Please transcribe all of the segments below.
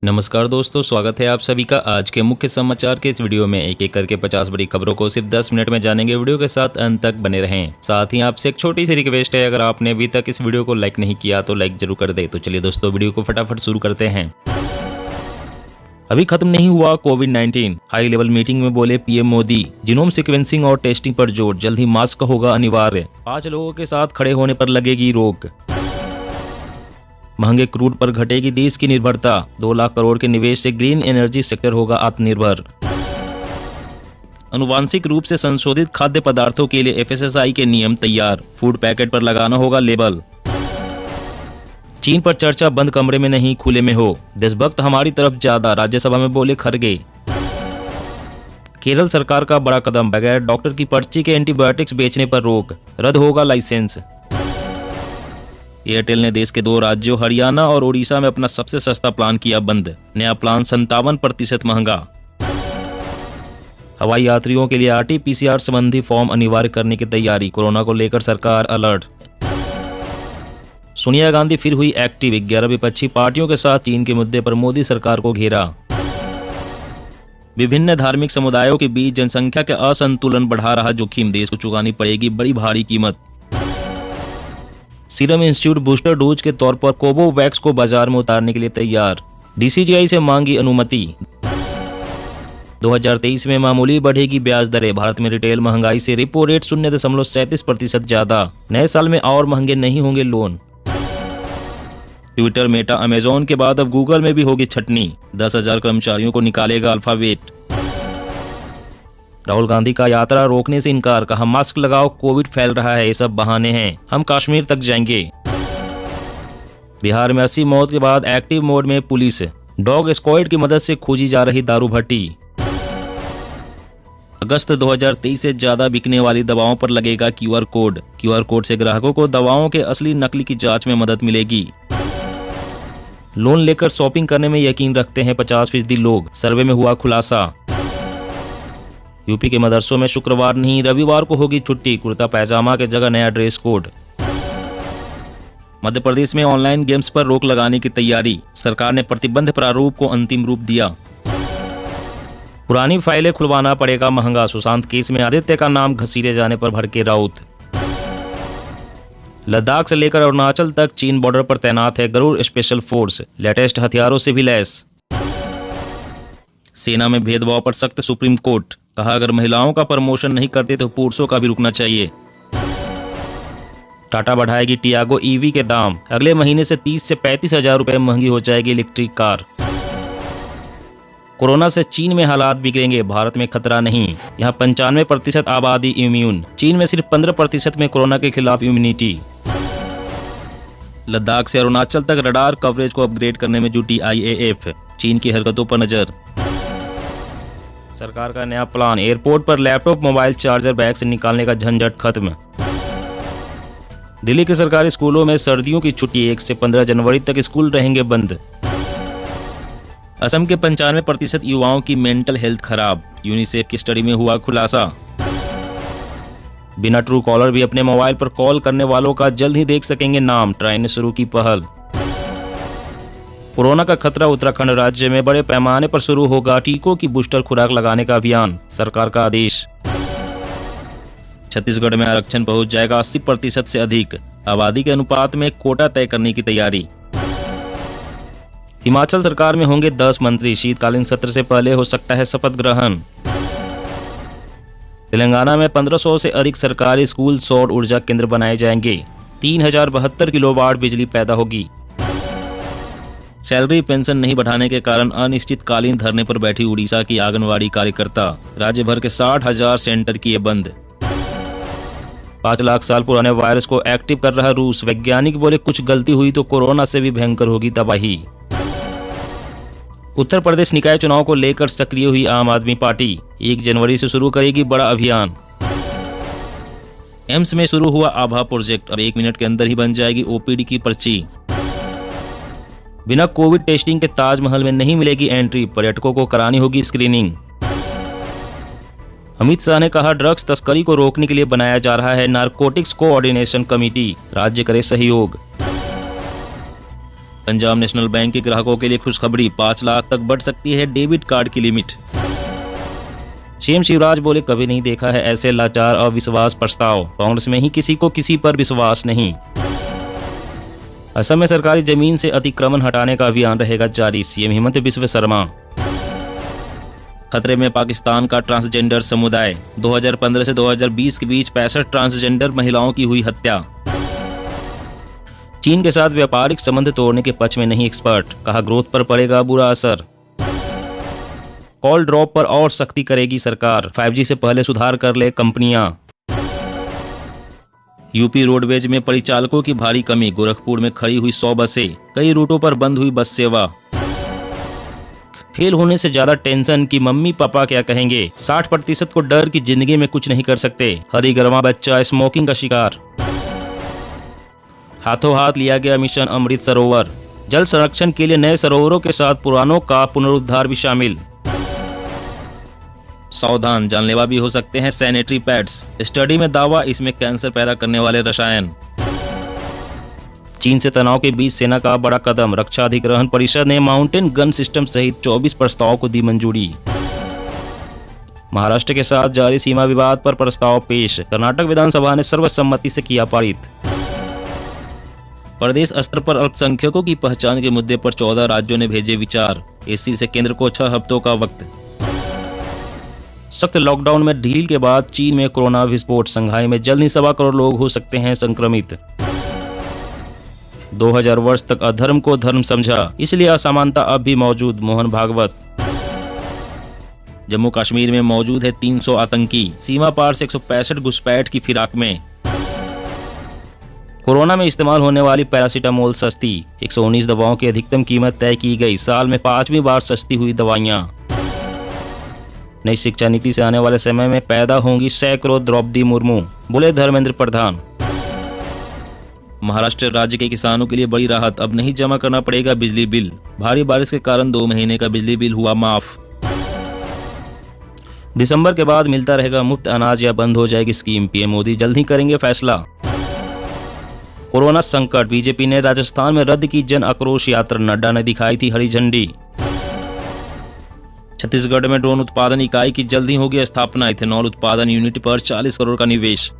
नमस्कार दोस्तों, स्वागत है आप सभी का आज के मुख्य समाचार के इस वीडियो में। एक एक करके 50 बड़ी खबरों को सिर्फ 10 मिनट में जानेंगे। वीडियो के साथ अंत तक बने रहें। साथ ही आपसे एक छोटी सी रिक्वेस्ट है, अगर आपने अभी तक इस वीडियो को लाइक नहीं किया तो लाइक जरूर कर दे। तो चलिए दोस्तों, वीडियो को फटाफट शुरू करते हैं। अभी खत्म नहीं हुआ कोविड-19। हाई लेवल मीटिंग में बोले पीएम मोदी, जीनोम सीक्वेंसिंग और टेस्टिंग पर जोर, जल्द ही मास्क होगा अनिवार्य। 5 लोगों के साथ खड़े होने पर लगेगी रोक। महंगे क्रूड पर घटेगी देश की निर्भरता, 2 लाख करोड़ के निवेश से ग्रीन एनर्जी सेक्टर होगा आत्मनिर्भर। अनुवांशिक रूप से संशोधित खाद्य पदार्थों के लिए एफएसएसआई के नियम तैयार, फूड पैकेट पर लगाना होगा लेबल। चीन पर चर्चा बंद कमरे में नहीं खुले में हो, देशभक्त हमारी तरफ ज्यादा, राज्यसभा में बोले खरगे। केरल सरकार का बड़ा कदम, बगैर डॉक्टर की पर्ची के एंटीबायोटिक्स बेचने पर रोक, रद्द होगा लाइसेंस। एयरटेल ने देश के 2 राज्यों हरियाणा और उड़ीसा में अपना सबसे सस्ता प्लान किया बंद, नया प्लान 57% महंगा। हवाई यात्रियों के लिए आरटी-पीसीआर संबंधी फॉर्म अनिवार्य करने की तैयारी, कोरोना को लेकर सरकार अलर्ट। सोनिया गांधी फिर हुई एक्टिव, 11 विपक्षी पार्टियों के साथ चीन के मुद्दे पर मोदी सरकार को घेरा। विभिन्न धार्मिक समुदायों के बीच जनसंख्या के असंतुलन बढ़ा रहा जोखिम, देश को चुकानी पड़ेगी बड़ी भारी कीमत। सीरम इंस्टीट्यूट बूस्टर डोज के तौर पर कोवोवैक्स को बाजार में उतारने के लिए तैयार, डीसीजीआई से मांगी अनुमति। 2023 में मामूली बढ़ेगी ब्याज दरें, भारत में रिटेल महंगाई से रेपो रेट 0.37% ज्यादा, नए साल में और महंगे नहीं होंगे लोन। ट्विटर, मेटा, अमेजॉन के बाद अब गूगल में भी होगी छटनी, 10,000 कर्मचारियों को निकालेगा अल्फाबेट। राहुल गांधी का यात्रा रोकने से इनकार, कहा मास्क लगाओ, कोविड फैल रहा है, ये सब बहाने हैं, हम कश्मीर तक जाएंगे। बिहार में 80 मौत के बाद एक्टिव मोड में पुलिस, डॉग स्क्वाड की मदद से खोजी जा रही दारू भट्टी। अगस्त 2023 से ज्यादा बिकने वाली दवाओं पर लगेगा क्यूआर कोड से ग्राहकों को दवाओं के असली नकली की जांच में मदद मिलेगी। लोन लेकर शॉपिंग करने में यकीन रखते हैं 50% लोग, सर्वे में हुआ खुलासा। यूपी के मदरसों में शुक्रवार नहीं रविवार को होगी छुट्टी, कुर्ता पैजामा के जगह नया ड्रेस कोड। मध्य प्रदेश में ऑनलाइन गेम्स पर रोक लगाने की तैयारी, सरकार ने प्रतिबंध प्रारूप को अंतिम रूप दिया। पुरानी फाइलें खुलवाना पड़ेगा महंगा, सुशांत केस में आदित्य का नाम घसीटे जाने पर भड़के राउत। लद्दाख से लेकर अरुणाचल तक चीन बॉर्डर पर तैनात है गरुड़ स्पेशल फोर्स, लेटेस्ट हथियारों से भी लैस। सेना में भेदभाव पर सख्त सुप्रीम कोर्ट, कहा अगर महिलाओं का प्रमोशन नहीं करते तो पुरुषों का भी रुकना चाहिए। टाटा बढ़ाएगी टियागो ईवी के दाम, अगले महीने से 30 से 35 हजार रुपए महंगी हो जाएगी इलेक्ट्रिक कार। कोरोना से चीन में हालात बिगड़ेंगे, भारत में खतरा नहीं, यहाँ 95% आबादी इम्यून, चीन में सिर्फ 15% में कोरोना के खिलाफ इम्यूनिटी। लद्दाख से अरुणाचल तक रडार कवरेज को अपग्रेड करने में जुटी आईएएफ, चीन की हरकतों पर नजर। सरकार का नया प्लान, एयरपोर्ट पर लैपटॉप मोबाइल चार्जर बैग से निकालने का झंझट खत्म। दिल्ली के सरकारी स्कूलों में सर्दियों की छुट्टी, 1 से 15 जनवरी तक स्कूल रहेंगे बंद। असम के 95% युवाओं की मेंटल हेल्थ खराब, यूनिसेफ की स्टडी में हुआ खुलासा। बिना ट्रू कॉलर भी अपने मोबाइल पर कॉल करने वालों का जल्द ही देख सकेंगे नाम, ट्राई ने शुरू की पहल। कोरोना का खतरा, उत्तराखंड राज्य में बड़े पैमाने पर शुरू होगा टीकों की बूस्टर खुराक लगाने का अभियान, सरकार का आदेश। छत्तीसगढ़ में आरक्षण पहुंच जाएगा 80% से अधिक, आबादी के अनुपात में कोटा तय करने की तैयारी। हिमाचल सरकार में होंगे 10 मंत्री, शीतकालीन सत्र से पहले हो सकता है शपथ ग्रहण। तेलंगाना में 1500 से अधिक सरकारी स्कूल सौर ऊर्जा केंद्र बनाए जाएंगे, 3072 किलोवाट बिजली पैदा होगी। सैलरी पेंशन नहीं बढ़ाने के कारण अनिश्चितकालीन धरने पर बैठी उड़ीसा की आंगनवाड़ी कार्यकर्ता, राज्य भर के 60,000 सेंटर किए बंद। 5 लाख साल पुराने वायरस को एक्टिव कर रहा रूस, वैज्ञानिक बोले कुछ गलती हुई तो कोरोना से भी भयंकर होगी तबाही। उत्तर प्रदेश निकाय चुनाव को लेकर सक्रिय हुई आम आदमी पार्टी, 1 जनवरी से शुरू करेगी बड़ा अभियान। एम्स में शुरू हुआ आभा प्रोजेक्ट, अब 1 मिनट के अंदर ही बन जाएगी ओपीडी की पर्ची। बिना कोविड टेस्टिंग के ताजमहल में नहीं मिलेगी एंट्री, पर्यटकों को करानी होगी स्क्रीनिंग। अमित शाह ने कहा ड्रग्स तस्करी को रोकने के लिए बनाया जा रहा है नारकोटिक्स कोऑर्डिनेशन कमेटी, राज्य करे सहयोग। पंजाब नेशनल बैंक के ग्राहकों के लिए खुशखबरी, 5 लाख तक बढ़ सकती है डेबिट कार्ड की लिमिट। सीएम शिवराज बोले, कभी नहीं देखा है ऐसे लाचार अविश्वास प्रस्ताव, कांग्रेस में ही किसी को किसी पर विश्वास नहीं। असम में सरकारी जमीन से अतिक्रमण हटाने का अभियान रहेगा जारी, सीएम हेमंत बिस्व शर्मा। खतरे में पाकिस्तान का ट्रांसजेंडर समुदाय, 2015 से 2020 के बीच 65 ट्रांसजेंडर महिलाओं की हुई हत्या। चीन के साथ व्यापारिक संबंध तोड़ने के पक्ष में नहीं एक्सपर्ट, कहा ग्रोथ पर पड़ेगा बुरा असर। कॉल ड्रॉप पर और सख्ती करेगी सरकार, 5G से पहले सुधार कर ले कंपनियां। यूपी रोडवेज में परिचालकों की भारी कमी, गोरखपुर में खड़ी हुई 100 बसें, कई रूटों पर बंद हुई बस सेवा। फेल होने से ज्यादा टेंशन कि मम्मी पापा क्या कहेंगे, 60% को डर कि जिंदगी में कुछ नहीं कर सकते, हरिगरमा बच्चा स्मोकिंग का शिकार। हाथों हाथ लिया गया मिशन अमृत सरोवर, जल संरक्षण के लिए नए सरोवरों के साथ पुरानों का पुनरुद्धार भी शामिल। सावधान, जानलेवा भी हो सकते हैं सैनिटरी पैड्स, स्टडी में दावा इसमें कैंसर पैदा करने वाले रसायन। चीन से तनाव के बीच सेना का बड़ा कदम, रक्षा अधिग्रहण परिषद ने माउंटेन गन सिस्टम सहित 24 प्रस्तावों को दी मंजूरी। महाराष्ट्र के साथ जारी सीमा विवाद पर प्रस्ताव पेश, कर्नाटक विधानसभा ने सर्वसम्मति से किया पारित। प्रदेश स्तर पर अल्पसंख्यकों की पहचान के मुद्दे पर 14 राज्यों ने भेजे विचार, एससी से केंद्र को 6 हफ्तों का वक्त। सख्त लॉकडाउन में ढील के बाद चीन में कोरोना विस्फोट, संघाई में जल्द ही 1.25 करोड़ लोग हो सकते हैं संक्रमित। 2000 वर्ष तक अधर्म को धर्म समझा, इसलिए असमानता अब भी मौजूद, मोहन भागवत। जम्मू कश्मीर में मौजूद है 300 आतंकी, सीमा पार से 165 घुसपैठ की फिराक में। कोरोना में इस्तेमाल होने वाली पैरासीटामोल सस्ती, 119 दवाओं की अधिकतम कीमत तय की गई, साल में 5वीं बार सस्ती हुई दवाइयां। नई शिक्षा नीति से आने वाले समय में पैदा होंगी सैकड़ों द्रौपदी मुर्मू, बोले धर्मेंद्र प्रधान। महाराष्ट्र राज्य के किसानों के लिए बड़ी राहत, अब नहीं जमा करना पड़ेगा बिजली बिल, भारी बारिश के कारण 2 महीने का बिजली बिल हुआ माफ। दिसंबर के बाद मिलता रहेगा मुफ्त अनाज या बंद हो जाएगी स्कीम, पीएम मोदी जल्द ही करेंगे फैसला। कोरोना संकट, बीजेपी ने राजस्थान में रद्द की जन आक्रोश यात्रा, नड्डा ने दिखाई थी हरी झंडी। छत्तीसगढ़ में ड्रोन उत्पादन इकाई की जल्द ही होगी स्थापना, इथेनॉल उत्पादन यूनिट पर 40 करोड़ का निवेश।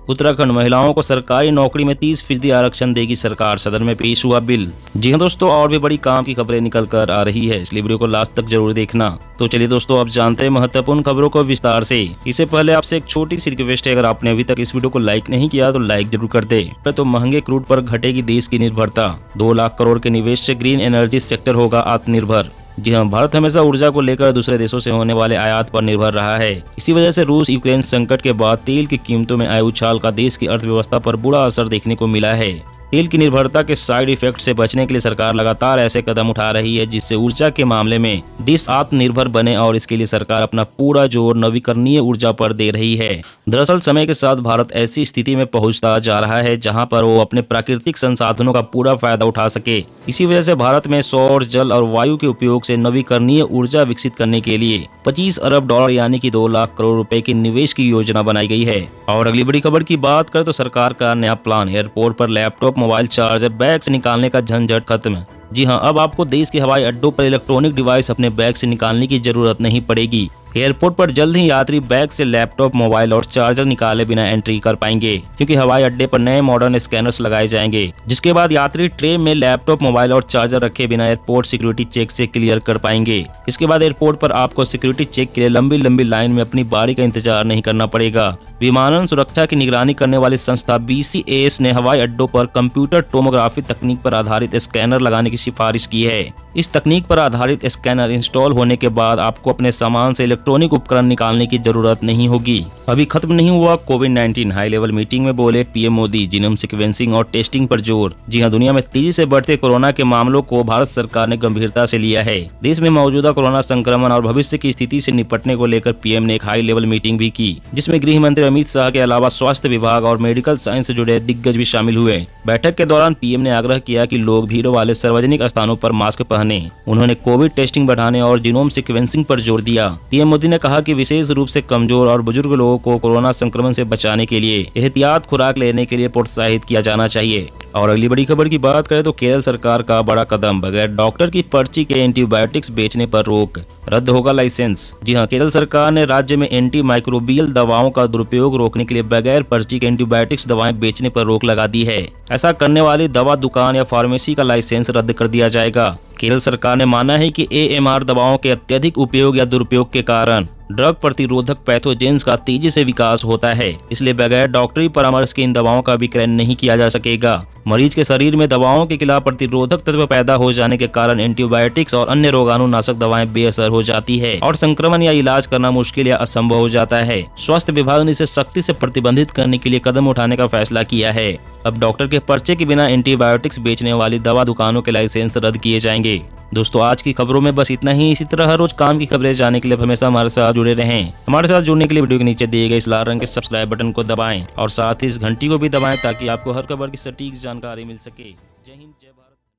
उत्तराखंड, महिलाओं को सरकारी नौकरी में 30% आरक्षण देगी सरकार, सदन में पेश हुआ बिल। जी हाँ दोस्तों, और भी बड़ी काम की खबरें निकल कर आ रही है, इसलिए वीडियो को लास्ट तक जरूर देखना। तो चलिए दोस्तों, अब जानते हैं महत्वपूर्ण खबरों को विस्तार से। इससे पहले आपसे एक छोटी सी रिक्वेस्ट है, अगर आपने अभी तक इस वीडियो को लाइक नहीं किया तो लाइक जरूर कर दे। तो महंगे क्रूड पर घटेगी देश की निर्भरता, 2 लाख करोड़ के निवेश से ग्रीन एनर्जी सेक्टर होगा आत्मनिर्भर। जी हाँ, भारत हमेशा ऊर्जा को लेकर दूसरे देशों से होने वाले आयात पर निर्भर रहा है। इसी वजह से रूस यूक्रेन संकट के बाद तेल की कीमतों में आए उछाल का देश की अर्थव्यवस्था पर बुरा असर देखने को मिला है। तेल की निर्भरता के साइड इफेक्ट से बचने के लिए सरकार लगातार ऐसे कदम उठा रही है जिससे ऊर्जा के मामले में देश आत्मनिर्भर बने, और इसके लिए सरकार अपना पूरा जोर नवीकरणीय ऊर्जा पर दे रही है। दरअसल समय के साथ भारत ऐसी स्थिति में पहुंचता जा रहा है जहां पर वो अपने प्राकृतिक संसाधनों का पूरा फायदा उठा सके। इसी वजह से भारत में सौर, जल और वायु के उपयोग से नवीकरणीय ऊर्जा विकसित करने के लिए 25 अरब डॉलर यानी कि 2 लाख करोड़ रुपए के निवेश की योजना बनाई गई है। और अगली बड़ी खबर की बात करें तो सरकार का नया प्लान, एयरपोर्ट पर लैपटॉप, मोबाइल चार्जर बैग से निकालने का झंझट खत्म। जी हां, अब आपको देश के हवाई अड्डों पर इलेक्ट्रॉनिक डिवाइस अपने बैग से निकालने की जरूरत नहीं पड़ेगी। एयरपोर्ट पर जल्द ही यात्री बैग से लैपटॉप, मोबाइल और चार्जर निकाले बिना एंट्री कर पाएंगे, क्योंकि हवाई अड्डे पर नए मॉडर्न स्कैनर्स लगाए जाएंगे, जिसके बाद यात्री ट्रे में लैपटॉप, मोबाइल और चार्जर रखे बिना एयरपोर्ट सिक्योरिटी चेक से क्लियर कर पाएंगे। इसके बाद एयरपोर्ट पर आपको सिक्योरिटी चेक के लिए लंबी लंबी लाइन में अपनी बारी का इंतजार नहीं करना पड़ेगा। विमानन सुरक्षा की निगरानी करने वाली संस्था BCAS ने हवाई अड्डों पर कंप्यूटर टोमोग्राफी तकनीक पर आधारित स्कैनर लगाने की सिफारिश की है। इस तकनीक पर आधारित स्कैनर इंस्टॉल होने के बाद आपको अपने सामान से इलेक्ट्रॉनिक उपकरण निकालने की जरूरत नहीं होगी। अभी खत्म नहीं हुआ कोविड-19, हाई लेवल मीटिंग में बोले पीएम मोदी, जीनोम सीक्वेंसिंग और टेस्टिंग पर जोर। जी हां, दुनिया में तेजी से बढ़ते कोरोना के मामलों को भारत सरकार ने गंभीरता से लिया है। देश में मौजूदा कोरोना संक्रमण और भविष्य की स्थिति से निपटने को लेकर पीएम ने एक हाई लेवल मीटिंग भी की, जिसमें गृह मंत्री अमित शाह के अलावा स्वास्थ्य विभाग और मेडिकल साइंस से जुड़े दिग्गज भी शामिल हुए। बैठक के दौरान पीएम ने आग्रह किया कि लोग भीड़ वाले सार्वजनिक स्थानों पर मास्क पहने बढ़ाने। उन्होंने कोविड टेस्टिंग बढ़ाने और जीनोम सीक्वेंसिंग पर जोर दिया। पीएम मोदी ने कहा कि विशेष रूप से कमजोर और बुजुर्ग लोगों को कोरोना संक्रमण से बचाने के लिए एहतियात खुराक लेने के लिए प्रोत्साहित किया जाना चाहिए। और अगली बड़ी खबर की बात करें तो केरल सरकार का बड़ा कदम, बगैर डॉक्टर की पर्ची के एंटीबायोटिक्स बेचने पर रोक, रद्द होगा लाइसेंस। जी हां, केरल सरकार ने राज्य में एंटी माइक्रोबियल दवाओं का दुरुपयोग रोकने के लिए बगैर पर्ची के एंटीबायोटिक्स दवाएं बेचने पर रोक लगा दी है। ऐसा करने वाली दवा दुकान या फार्मेसी का लाइसेंस रद्द कर दिया जाएगा। केरल सरकार ने माना है कि एएमआर दवाओं के अत्यधिक उपयोग या दुरुपयोग के कारण ड्रग प्रतिरोधक पैथोजेंस का तेजी से विकास होता है, इसलिए बगैर डॉक्टरी परामर्श के इन दवाओं का विक्रय नहीं किया जा सकेगा। मरीज के शरीर में दवाओं के खिलाफ प्रतिरोधक तत्व पैदा हो जाने के कारण एंटीबायोटिक्स और अन्य रोगाणुनाशक दवाएं बेअसर हो जाती है और संक्रमण या इलाज करना मुश्किल या असंभव हो जाता है। स्वास्थ्य विभाग ने इसे सख्ती से प्रतिबंधित करने के लिए कदम उठाने का फैसला किया है। अब डॉक्टर के पर्चे के बिना एंटीबायोटिक्स बेचने वाली दवा दुकानों के लाइसेंस रद्द किए जाएंगे। दोस्तों, आज की खबरों में बस इतना ही। इसी तरह हर रोज काम की खबरें जानने के लिए हमेशा हमारे साथ जुड़े रहें। हमारे साथ जुड़ने के लिए वीडियो के नीचे दिए गए इस लाल रंग के सब्सक्राइब बटन को दबाएं और साथ ही इस घंटी को भी दबाएं ताकि आपको हर खबर की सटीक जानकारी मिल सके। जय हिंद।